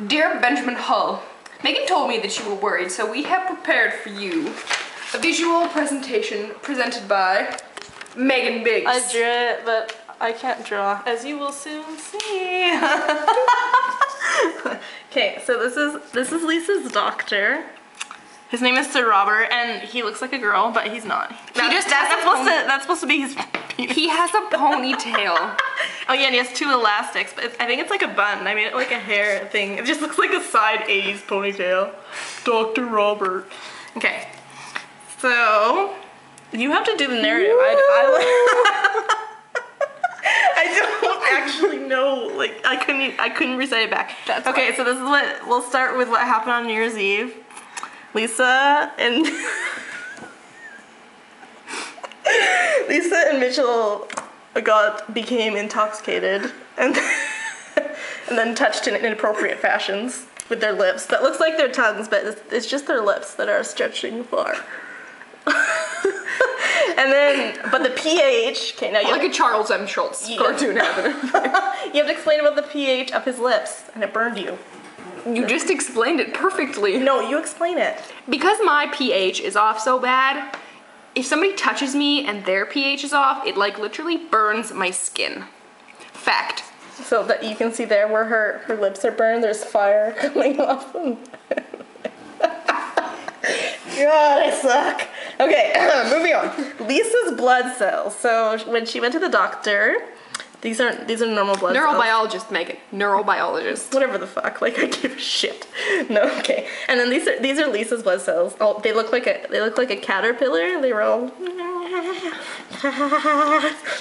Dear Benjamin Hull, Megan told me that you were worried, so we have prepared for you a visual presentation presented by Megan Biggs. I drew it, but I can't draw, as you will soon see. Okay, so this is Lisa's doctor. His name is Sir Robert, and he looks like a girl, but he's not. That's supposed to be his penis. He has a ponytail. Oh yeah, and he has two elastics, but I think it's like a bun. I made it like a hair thing. It just looks like a side 80s ponytail. Dr. Robert. Okay, so you have to do the narrative. I don't actually know. Like I couldn't recite it back. That's okay. fine. So this is what we'll start with. What happened on New Year's Eve? Lisa and Mitchell became intoxicated and then touched in inappropriate fashions with their lips. That looks like their tongues, but it's just their lips that are stretching far. And then, but the pH. Okay, now you like a Charles M. Schultz cartoon happening. You have to explain about the pH of his lips, and it burned you. You just explained it perfectly. No, you explain it. Because my pH is off so bad, if somebody touches me and their pH is off, it like literally burns my skin. Fact. So that you can see there where her lips are burned, there's fire coming off them. God, I suck. Okay, moving on. Lisa's blood cells. So when she went to the doctor, these are normal blood cells. Neurobiologist, Megan. Neurobiologist. Whatever the fuck. Like I give a shit. No, okay. And then these are Lisa's blood cells. Oh, they look like a caterpillar. They were all.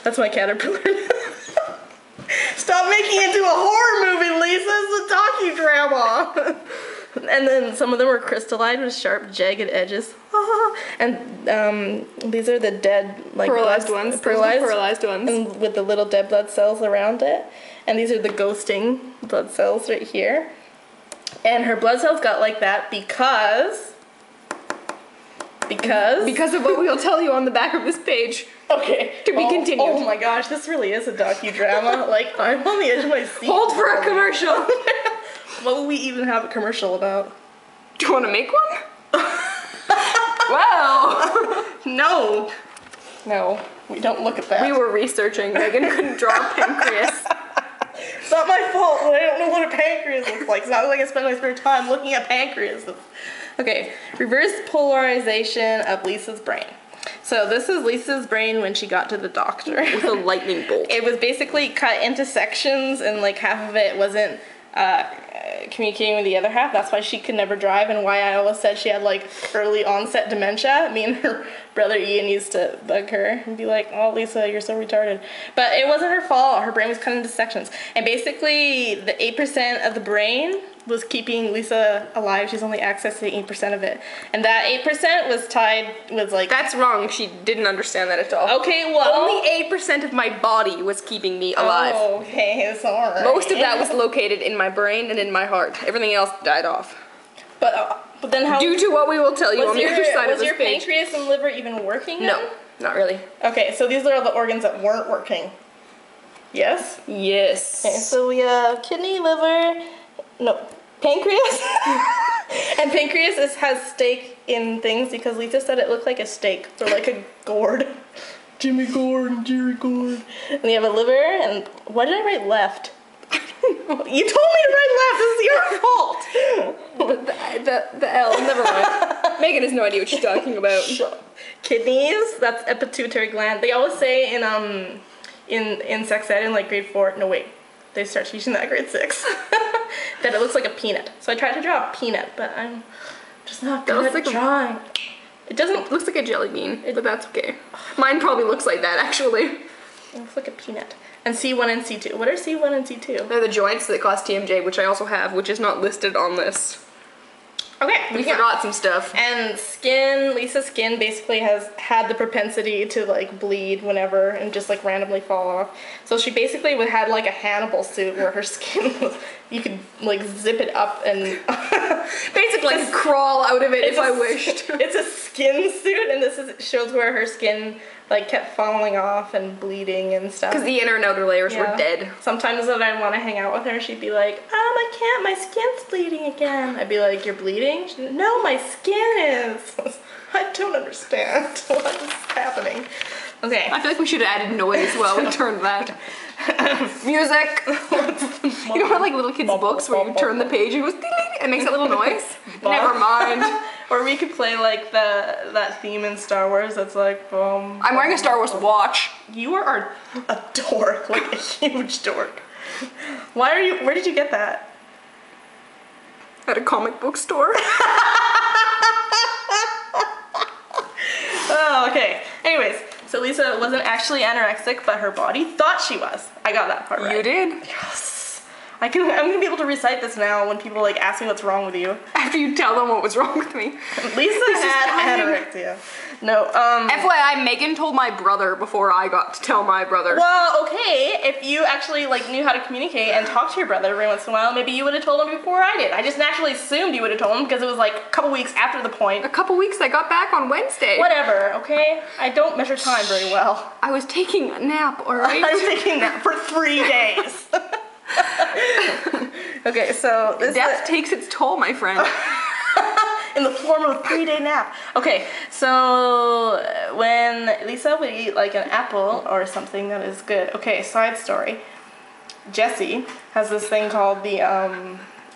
That's my caterpillar. Stop making it into a horror movie, Lisa. It's a docudrama. And then some of them were crystalline with sharp, jagged edges. And these are the dead, like pearlized ones. Pearlized ones. And with the little dead blood cells around it. And these are the ghosting blood cells right here. And her blood cells got like that because of what we will tell you on the back of this page. Okay. To be continued. Oh my gosh, this really is a docudrama. Like, I'm on the edge of my seat. Hold for a commercial. What will we even have a commercial about? Do you want to make one? Wow. No, we don't look at that. We were researching. Megan couldn't draw a pancreas. It's not my fault. I don't know what a pancreas looks like. It's not like I spend my spare time looking at pancreas. Okay, reverse polarization of Lisa's brain. So this is Lisa's brain when she got to the doctor. With a lightning bolt. It was basically cut into sections, and like half of it wasn't communicating with the other half. That's why she could never drive, and why I always said she had like early onset dementia. Me and her brother Ian used to bug her and be like, "Oh, Lisa, you're so retarded." But it wasn't her fault. Her brain was cut into sections, and basically the 8% of the brain was keeping Lisa alive. She's only accessing 8% of it, and that 8% was like. That's wrong. She didn't understand that at all. Okay, well, only 8% of my body was keeping me alive. Oh, okay, sorry. Most of that was located in my brain and in my heart. Everything else died off. But then how? Due to what we will tell you on the other side of this page. Was your pancreas and liver even working? No, not really. Okay, so these are all the organs that weren't working. Yes. Yes. Okay, so we have kidney, liver. No, pancreas. And pancreas has steak in things because Lisa said it looked like a steak or like a gourd. Jimmy Gourd and Jerry Gourd. And you have a liver, and why did I write left? You told me to write left. This is your fault. The L. Never mind. Megan has no idea what she's talking about. Kidneys. That's a pituitary gland. They always say in sex ed in like grade 4. No wait. They start teaching that at grade 6. That it looks like a peanut. So I tried to draw a peanut, but I'm just not good at drawing. It doesn't. It looks like a jelly bean, but that's okay. Mine probably looks like that, actually. It looks like a peanut. And C1 and C2. What are C1 and C2? They're the joints that cause TMJ, which I also have, which is not listed on this. Okay, we forgot some stuff. And skin, Lisa's skin basically has had the propensity to like bleed whenever and just like randomly fall off. So she basically had like a Hannibal suit where her skin was, you could like zip it up and Basically, I could crawl out of it if I wished. It's a skin suit, and shows where her skin like kept falling off and bleeding and stuff. Because the inner and outer layers were dead. Sometimes when I'd want to hang out with her, she'd be like, I can't, my skin's bleeding again. I'd be like, you're bleeding? She'd, no, my skin is. I don't understand what is happening. Okay. I feel like we should have added noise while we turned that. Music. You know how like little kids' books where you turn the page and it goes ding, and makes that little noise? Never mind. Or we could play like that theme in Star Wars that's like boom. I'm wearing a Star Wars watch. You are a dork, like a huge dork. Where did you get that? At a comic book store. Oh, okay. Anyways, so Lisa wasn't actually anorexic, but her body thought she was. I got that part right. You did? Yes. I'm gonna be able to recite this now when people like ask me what's wrong with you. After you tell them what was wrong with me. Lisa had anorexia. No, FYI, Megan told my brother before I got to tell my brother. Well, okay, if you actually like knew how to communicate and talk to your brother every once in a while, maybe you would have told him before I did. I just naturally assumed you would have told him because it was like a couple weeks after the point. A couple weeks, I got back on Wednesday. Whatever, okay? I don't measure time very well. I was taking a nap, alright? I was taking a nap for 3 days. Okay, so death takes its toll, my friend. In the form of a 3-day nap. Okay, so when Lisa would eat like an apple or something that is good. Okay, side story. Jesse has this thing called the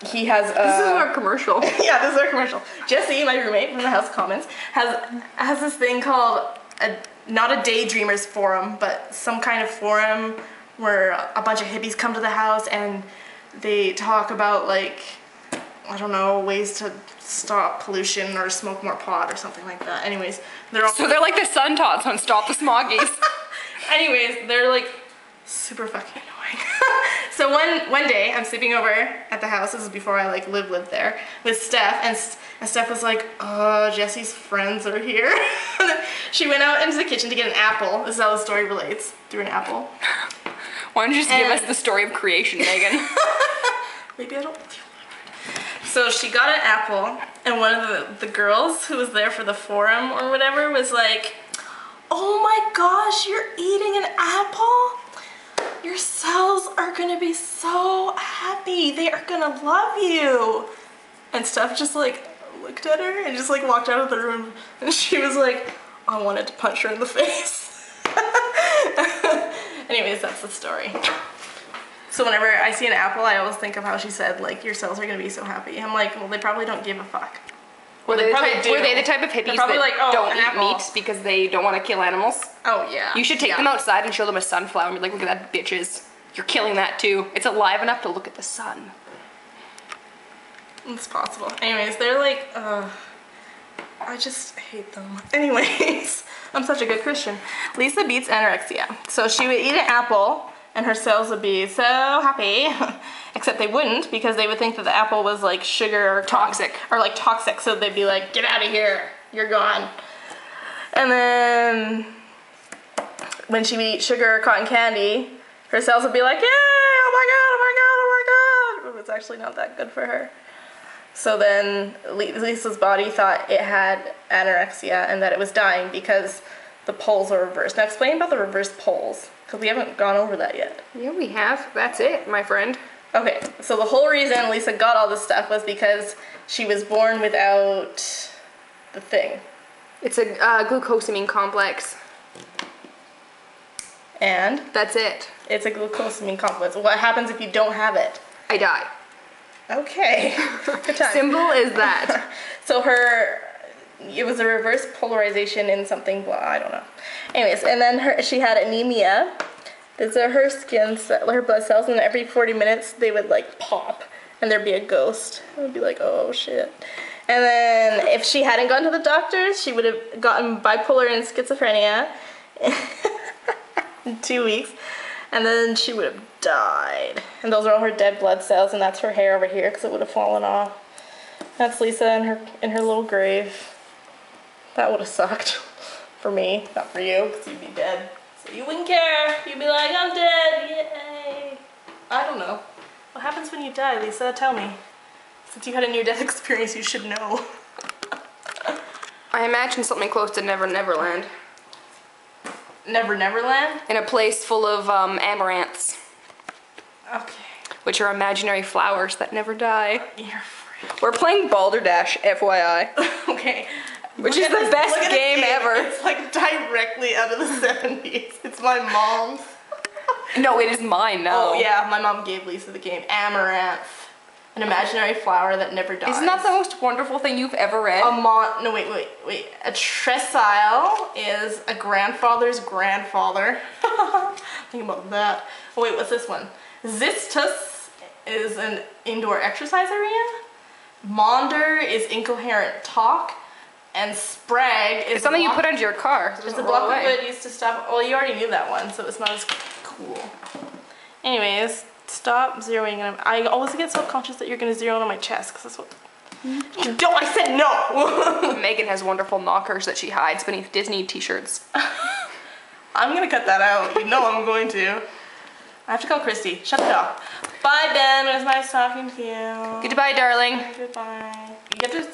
he has this is our commercial. Yeah, this is our commercial. Jesse, my roommate from the House of Commons, has this thing called not a daydreamers forum, but some kind of forum where a bunch of hippies come to the house and they talk about like, I don't know, ways to stop pollution or smoke more pot or something like that. Anyways, they're like the sun tots on Stop the Smoggies. Anyways, they're like super fucking annoying. So one day I'm sleeping over at the house. This is before I like lived there with Steph, and Steph was like, "Oh, Jesse's friends are here." She went out into the kitchen to get an apple. This is how the story relates, through an apple. Why don't you just give us the story of creation, Megan? Maybe I don't feel like it. So she got an apple, and one of the girls who was there for the forum or whatever was like, "Oh my gosh, you're eating an apple? Your cells are gonna be so happy. They are gonna love you." And Steph just like looked at her and just like walked out of the room, and she was like, I wanted to punch her in the face. Anyways, that's the story. So whenever I see an apple, I always think of how she said, like, your cells are gonna be so happy. I'm like, well, they probably don't give a fuck. Were they the type of hippies that like, oh, don't eat meat because they don't want to kill animals? Oh, yeah. You should take them outside and show them a sunflower and be like, look at that, bitches. You're killing that too. It's alive enough to look at the sun. It's possible. Anyways, they're like, I just hate them. Anyways, I'm such a good Christian. Lisa beats anorexia. So she would eat an apple and her cells would be so happy, except they wouldn't because they would think that the apple was like sugar or toxic. So they'd be like, get out of here, you're gone. And then when she would eat sugar or cotton candy, her cells would be like, yay, oh my god, oh my god, oh my god. But it's actually not that good for her. So then Lisa's body thought it had anorexia and that it was dying because the poles are reversed. Now explain about the reversed poles, because we haven't gone over that yet. Yeah, we have. That's it, my friend. Okay, so the whole reason Lisa got all this stuff was because she was born without the thing. It's a glucosamine complex. And? That's it. It's a glucosamine complex. What happens if you don't have it? I die. Okay. Good time. Simple as that. So it was a reverse polarization in something, blah, I don't know. Anyways, and then she had anemia. These are her her blood cells, and every 40 minutes they would like pop, and there'd be a ghost. It would be like, oh shit. And then if she hadn't gone to the doctors, she would have gotten bipolar and schizophrenia in 2 weeks. And then she would have died. And those are all her dead blood cells, and that's her hair over here because it would have fallen off. That's Lisa in her little grave. That would have sucked for me, not for you, because you'd be dead. So you wouldn't care. You'd be like, I'm dead, yay. I don't know. What happens when you die, Lisa? Tell me. Since you had a near-death experience, you should know. I imagine something close to Never Neverland. Neverland? In a place full of amaranths. Okay. Which are imaginary flowers that never die. You're free. We're playing Balderdash, FYI. Okay. Which is the best game ever. It's like directly out of the 70s. It's my mom's. No, it is mine now. Oh yeah, my mom gave Lisa the game. Amaranth. An imaginary flower that never dies. Isn't that the most wonderful thing you've ever read? No, wait. A tressile is a grandfather's grandfather. Think about that. Oh, wait, what's this one? Xistus is an indoor exercise area. Maunder is incoherent talk. And Sprag is it's something you put under your car. So it's a block of wood used to stop. Well, you already knew that one, so it's not as cool. Anyways, stop zeroing in. I always get self-conscious that you're gonna zero in on my chest, because that's what. No, I said no. Megan has wonderful knockers that she hides beneath Disney t-shirts. I'm gonna cut that out. You know I'm going to. I have to call Christy. Shut it off. Bye, Ben. It was nice talking to you. Goodbye, darling. Goodbye. You get to